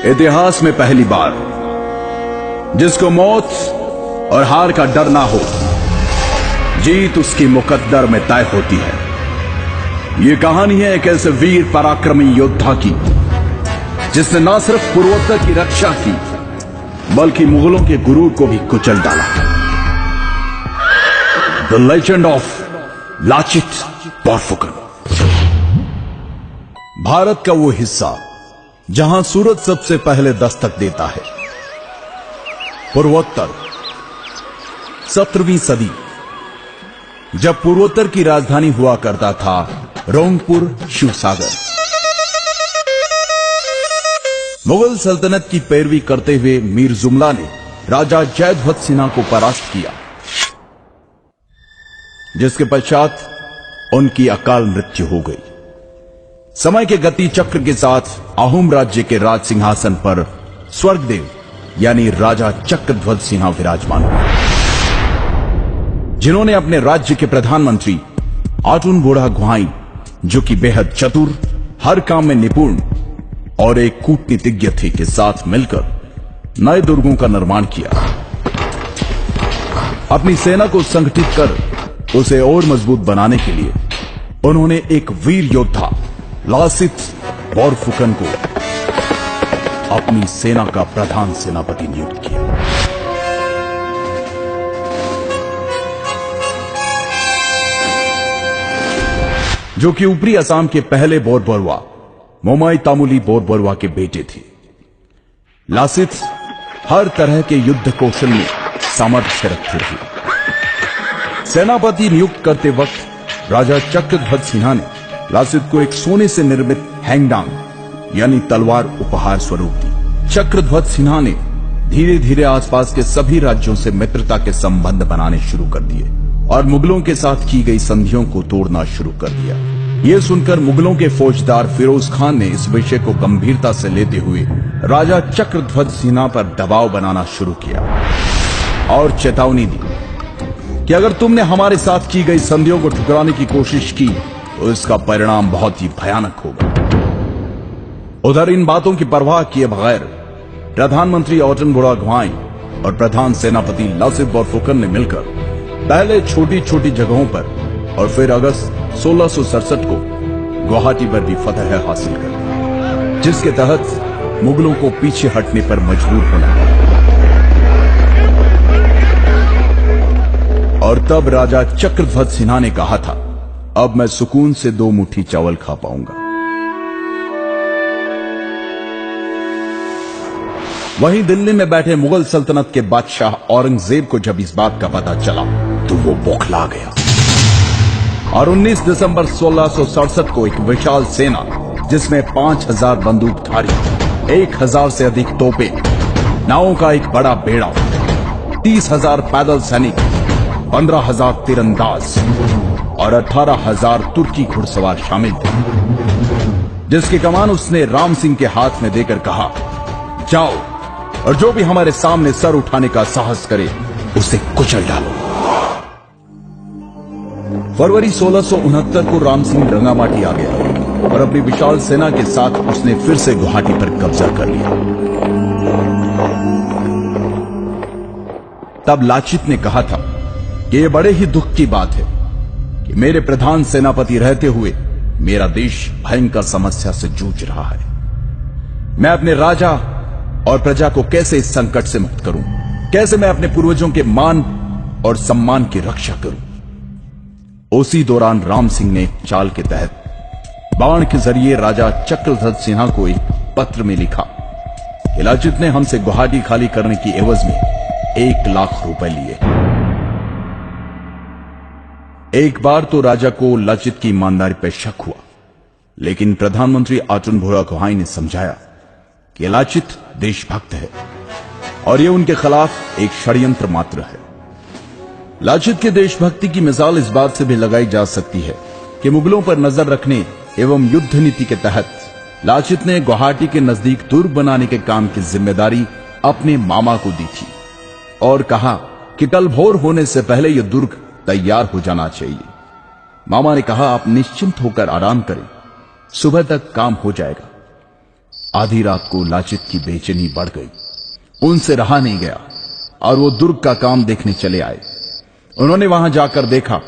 इतिहास में पहली बार जिसको मौत और हार का डर ना हो, जीत उसकी मुकद्दर में तय होती है। यह कहानी है एक ऐसे वीर पराक्रमी योद्धा की जिसने न सिर्फ पूर्वोत्तर की रक्षा की बल्कि मुगलों के गुरूर को भी कुचल डाला। The legend of Lachit Borphukan. Bharat का वो हिस्सा जहां सूरज सबसे पहले दस्तक देता है। पूर्वोत्तर 17वीं सदी, जब पूर्वोत्तर की राजधानी हुआ करता था रोंगपुर शिवसागर। मुगल सल्तनत की पैरवी करते हुए मीर जुमला ने राजा जयध्वज सिन्हा को परास्त किया, जिसके पश्चात उनकी अकाल मृत्यु हो गई। समय के गति चक्र के साथ अहोम राज्य के राज सिंहासन पर स्वर्गदेव यानी राजा चक्रध्वज सिन्हा विराजमान हुए, जिन्होंने अपने राज्य के प्रधानमंत्री आटुनबोड़ा गुहाई, जो कि बेहद चतुर, हर काम में निपुण और एक कूटनीतिज्ञ थे, के साथ मिलकर नए दुर्गों का निर्माण किया। अपनी सेना को संगठित कर उसे और मजबूत बनाने के लिए उन्होंने एक वीर योद्धा लासित बोरफुकन को अपनी सेना का प्रधान सेनापति नियुक्त किया। जो कि ऊपरी असम के पहले बोरबरुआ मोमाई तामुली बोरबरुआ के बेटे थे। लासित हर तरह के युद्ध कौशल में सामर्थ्य रखते थे। सेनापति नियुक्त करते वक्त राजा चक्रध्वज सिन्हा ने लासित को एक सोने से निर्मित हैंगडांग यानी तलवार उपहार स्वरूप दी। चक्रध्वज सिन्हा ने धीरे धीरे आसपास के सभी राज्यों से मित्रता के संबंध बनाने शुरू कर दिए और मुगलों के साथ की गई संधियों को तोड़ना शुरू कर दिया। यह सुनकर मुगलों के फौजदार फिरोज खान ने इस विषय को गंभीरता से लेते हुए राजा चक्रध्वज सिन्हा पर दबाव बनाना शुरू किया और चेतावनी दी कि अगर तुमने हमारे साथ की गई संधियों को ठुकराने की कोशिश की तो इसका परिणाम बहुत ही भयानक होगा। उधर इन बातों की परवाह किए बगैर प्रधानमंत्री आटुनबोड़ा गुहाई और प्रधान सेनापति लासित बोरफुकन ने मिलकर पहले छोटी छोटी जगहों पर और फिर अगस्त 1667 को गुवाहाटी पर भी फतह हासिल कर, जिसके तहत मुगलों को पीछे हटने पर मजबूर होना पड़ा। और तब राजा चक्रध्वज सिन्हा ने कहा था, अब मैं सुकून से 2 मुट्ठी चावल खा पाऊंगा। वहीं दिल्ली में बैठे मुगल सल्तनत के बादशाह औरंगजेब को जब इस बात का पता चला तो वो बौखला गया और 19 दिसंबर 1667 को एक विशाल सेना जिसमें 5000 बंदूकधारी, 1000 से अधिक तोपें, नावों का एक बड़ा बेड़ा, 30,000 पैदल सैनिक, 15,000 तीरंदाज और 18,000 तुर्की घुड़सवार शामिल थे, जिसकी कमान उसने राम सिंह के हाथ में देकर कहा, जाओ और जो भी हमारे सामने सर उठाने का साहस करे उसे कुचल डालो। फरवरी 1669 को राम सिंह रंगामाटी आ गया और अपनी विशाल सेना के साथ उसने फिर से गुवाहाटी पर कब्जा कर लिया। तब लाचित ने कहा था कि यह बड़े ही दुख की बात है कि मेरे प्रधान सेनापति रहते हुए मेरा देश भयंकर समस्या से जूझ रहा है। मैं अपने राजा और प्रजा को कैसे इस संकट से मुक्त करूं? कैसे मैं अपने पूर्वजों के मान और सम्मान की रक्षा करूं? उसी दौरान राम सिंह ने एक चाल के तहत बाण के जरिए राजा चक्रध्वज सिन्हा को एक पत्र में लिखा कि लाचित ने हमसे गुवाहाटी खाली करने की एवज में 1 लाख रुपए लिए। एक बार तो राजा को लाचित की ईमानदारी पर शक हुआ, लेकिन प्रधानमंत्री आटुनबोड़ा गुहाई ने समझाया कि लाचित देशभक्त है और यह उनके खिलाफ एक षड्यंत्र मात्र है। लाचित के देशभक्ति की मिसाल इस बात से भी लगाई जा सकती है कि मुगलों पर नजर रखने एवं युद्ध नीति के तहत लाचित ने गुवाहाटी के नजदीक दुर्ग बनाने के काम की जिम्मेदारी अपने मामा को दी थी और कहा कि कल भोर होने से पहले यह दुर्ग तैयार हो जाना चाहिए। मामा ने कहा, आप निश्चिंत होकर आराम करें, सुबह तक काम हो जाएगा। आधी रात को लाचित की बेचैनी बढ़ गई, उनसे रहा नहीं गया और वो दुर्ग का काम देखने चले आए। उन्होंने वहां जाकर देखा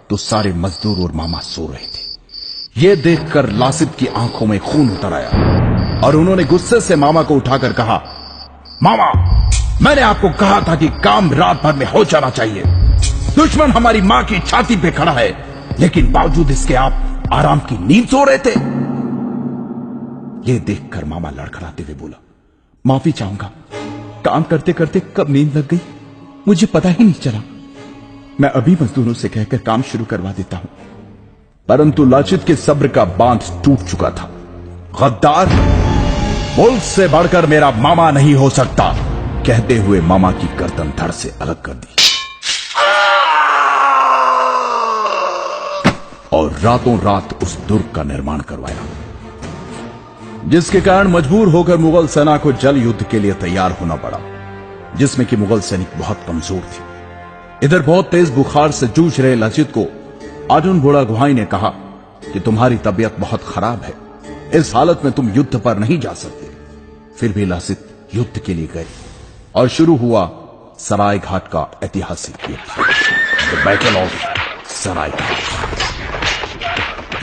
तो सारे मजदूर और मामा सो रहे थे। यह देखकर लासित की आंखों में खून उतर आया और उन्होंने गुस्से से मामा को उठाकर कहा, मामा, मैंने आपको कहा था कि काम रात भर में हो जाना चाहिए। दुश्मन हमारी मां की छाती पे खड़ा है, लेकिन बावजूद इसके आप आराम की नींद सो रहे थे। यह देखकर मामा लड़खड़ाते हुए बोला, माफी चाहूंगा, काम करते करते कब नींद लग गई मुझे पता ही नहीं चला। मैं अभी मजदूरों से कहकर काम शुरू करवा देता हूं। परंतु लाचित के सब्र का बांध टूट चुका था। गद्दार, मुल्क से बढ़कर मेरा मामा नहीं हो सकता, कहते हुए मामा की गर्दन धड़ से अलग कर दी और रातों रात उस दुर्ग का निर्माण करवाया, जिसके कारण मजबूर होकर मुगल सेना को जल युद्ध के लिए तैयार होना पड़ा, जिसमें कि मुगल सैनिक बहुत कमजोर थे। इधर बहुत तेज बुखार से जूझ रहे लाचित को अर्जुन बुढ़ागुहाई ने कहा कि तुम्हारी तबीयत बहुत खराब है, इस हालत में तुम युद्ध पर नहीं जा सकते। फिर भी लाचित युद्ध के लिए गए और शुरू हुआ सराय घाट का ऐतिहासिक युद्ध, द बैटल ऑफ सराय घाट।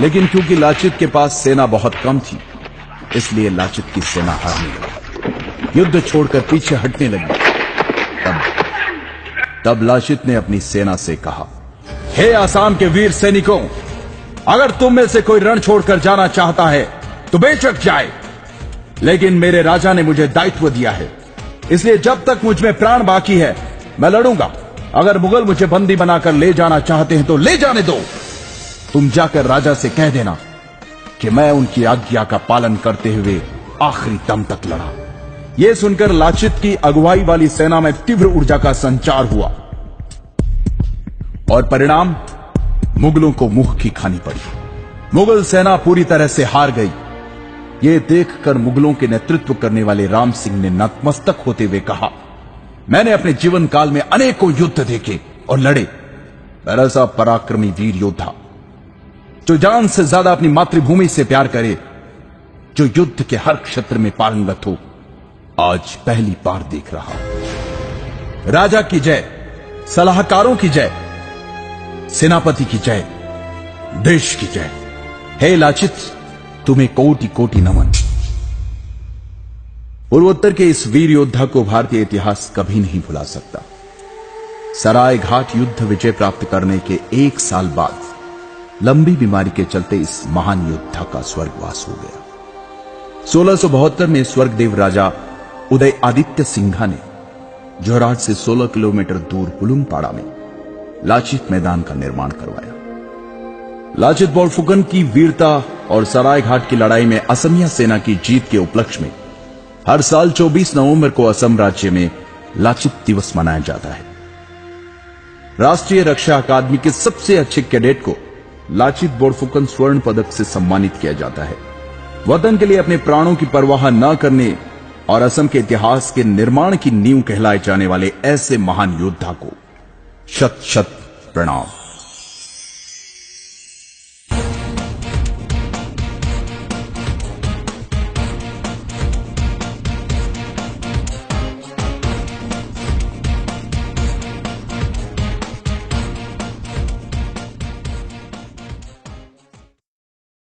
लेकिन क्योंकि लाचित के पास सेना बहुत कम थी, इसलिए लाचित की सेना हारने लगी, युद्ध छोड़कर पीछे हटने लगी। तब लाचित ने अपनी सेना से कहा, हे आसाम के वीर सैनिकों, अगर तुम में से कोई रण छोड़कर जाना चाहता है तो बेशक जाए, लेकिन मेरे राजा ने मुझे दायित्व दिया है, इसलिए जब तक मुझ में प्राण बाकी है मैं लड़ूंगा। अगर मुगल मुझे बंदी बनाकर ले जाना चाहते हैं तो ले जाने दो। तुम जाकर राजा से कह देना कि मैं उनकी आज्ञा का पालन करते हुए आखिरी दम तक लड़ा। यह सुनकर लाचित की अगुवाई वाली सेना में तीव्र ऊर्जा का संचार हुआ और परिणाम मुगलों को मुंह की खानी पड़ी। मुगल सेना पूरी तरह से हार गई। यह देखकर मुगलों के नेतृत्व करने वाले राम सिंह ने नतमस्तक होते हुए कहा, मैंने अपने जीवन काल में अनेकों युद्ध देखे और लड़े, पर ऐसा पराक्रमी वीर योद्धा जो जान से ज्यादा अपनी मातृभूमि से प्यार करे, जो युद्ध के हर क्षेत्र में पारंगत हो, आज पहली बार देख रहा हूं। राजा की जय, सलाहकारों की जय, सेनापति की जय, देश की जय। हे लाचित, तुम्हें कोटि कोटि नमन। पूर्वोत्तर के इस वीर योद्धा को भारतीय इतिहास कभी नहीं भुला सकता। सराय घाट युद्ध विजय प्राप्त करने के 1 साल बाद लंबी बीमारी के चलते इस महान योद्धा का स्वर्गवास हो गया। 1672 में स्वर्गदेव राजा उदय आदित्य सिंघा ने जोरहाट से 16 किलोमीटर दूर हुलुमपाड़ा में लाचित मैदान का निर्माण करवाया। लाचित बोरफुकन की वीरता और सराय घाट की लड़ाई में असमिया सेना की जीत के उपलक्ष्य में हर साल 24 नवंबर को असम राज्य में लाचित दिवस मनाया जाता है। राष्ट्रीय रक्षा अकादमी के सबसे अच्छे कैडेट को लाचित बोरफुकन स्वर्ण पदक से सम्मानित किया जाता है। वतन के लिए अपने प्राणों की परवाह न करने और असम के इतिहास के निर्माण की नींव कहलाए जाने वाले ऐसे महान योद्धा को शत शत प्रणाम।